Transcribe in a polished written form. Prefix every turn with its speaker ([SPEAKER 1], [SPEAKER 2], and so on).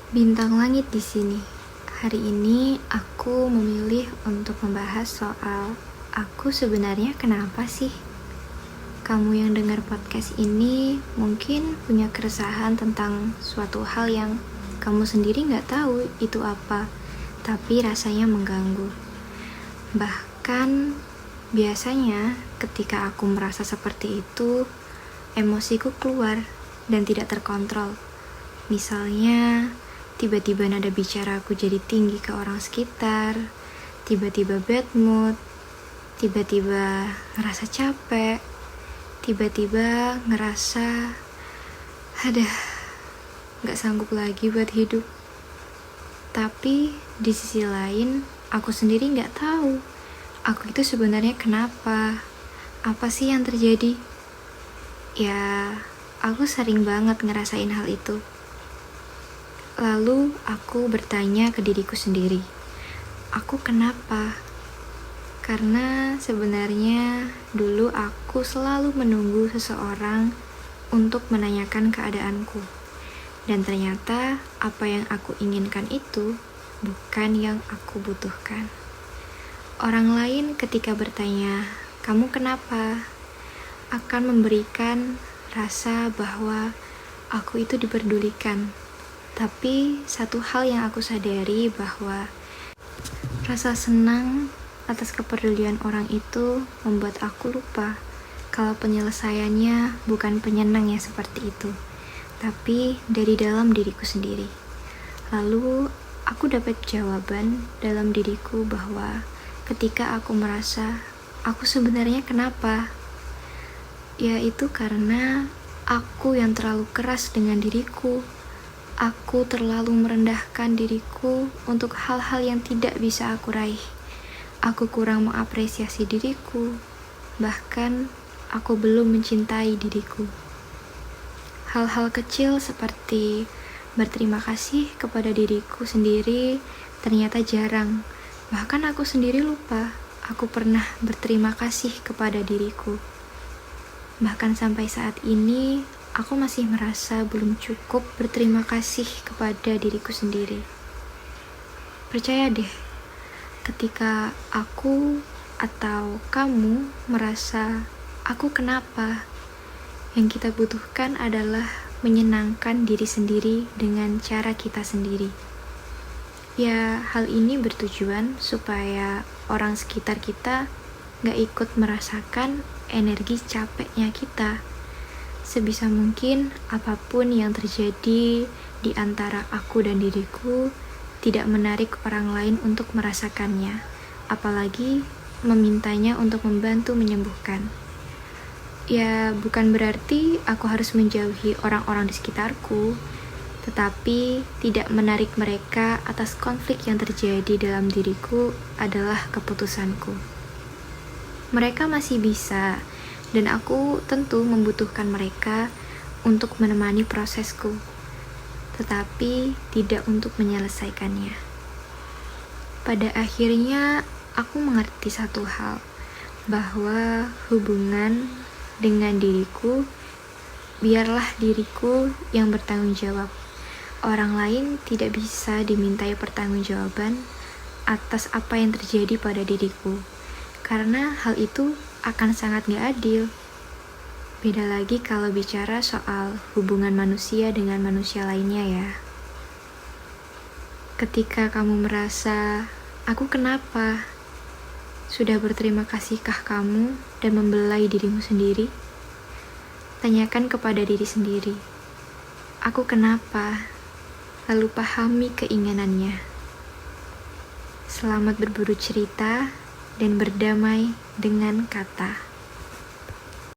[SPEAKER 1] Bintang langit di sini. Hari ini aku memilih untuk membahas soal aku sebenarnya kenapa sih? Kamu yang dengar podcast ini mungkin punya keresahan tentang suatu hal yang kamu sendiri nggak tahu itu apa, tapi rasanya mengganggu. Bahkan biasanya ketika aku merasa seperti itu, emosiku keluar dan tidak terkontrol. Misalnya, tiba-tiba nada bicara aku jadi tinggi ke orang sekitar, tiba-tiba bad mood, tiba-tiba ngerasa capek, tiba-tiba ngerasa gak sanggup lagi buat hidup. Tapi di sisi lain, aku sendiri gak tahu aku itu sebenarnya kenapa, apa sih yang terjadi. Ya, aku sering banget ngerasain hal itu. Lalu aku bertanya ke diriku sendiri, aku kenapa? Karena sebenarnya dulu aku selalu menunggu seseorang untuk menanyakan keadaanku. Dan ternyata apa yang aku inginkan itu bukan yang aku butuhkan. Orang lain ketika bertanya, kamu kenapa? Akan memberikan rasa bahwa aku itu diperdulikan. Tapi satu hal yang aku sadari bahwa rasa senang atas kepedulian orang itu membuat aku lupa kalau penyelesaiannya bukan penyenang yang seperti itu, tapi dari dalam diriku sendiri. Lalu aku dapat jawaban dalam diriku bahwa ketika aku merasa aku sebenarnya kenapa, yaitu karena aku yang terlalu keras dengan diriku. Aku terlalu merendahkan diriku untuk hal-hal yang tidak bisa aku raih. Aku kurang mengapresiasi diriku, bahkan aku belum mencintai diriku. Hal-hal kecil seperti berterima kasih kepada diriku sendiri ternyata jarang. Bahkan aku sendiri lupa aku pernah berterima kasih kepada diriku. Bahkan sampai saat ini, aku masih merasa belum cukup berterima kasih kepada diriku sendiri. Percaya deh, ketika aku atau kamu merasa aku kenapa, yang kita butuhkan adalah menyenangkan diri sendiri dengan cara kita sendiri. Ya, hal ini bertujuan supaya orang sekitar kita gak ikut merasakan energi capeknya kita. Sebisa mungkin, apapun yang terjadi di antara aku dan diriku tidak menarik orang lain untuk merasakannya, apalagi memintanya untuk membantu menyembuhkan. Ya, bukan berarti aku harus menjauhi orang-orang di sekitarku, tetapi tidak menarik mereka atas konflik yang terjadi dalam diriku adalah keputusanku. Mereka masih bisa, dan aku tentu membutuhkan mereka untuk menemani prosesku, tetapi tidak untuk menyelesaikannya. Pada akhirnya, aku mengerti satu hal, bahwa hubungan dengan diriku, biarlah diriku yang bertanggung jawab. Orang lain tidak bisa dimintai pertanggungjawaban atas apa yang terjadi pada diriku, karena hal itu akan sangat gak adil. Beda lagi kalau bicara soal hubungan manusia dengan manusia lainnya ya. Ketika kamu merasa, aku kenapa? Sudah berterima kasihkah kamu dan membelai dirimu sendiri? Tanyakan kepada diri sendiri, aku kenapa? Lalu pahami keinginannya. Selamat berburu cerita dan berdamai dengan kata.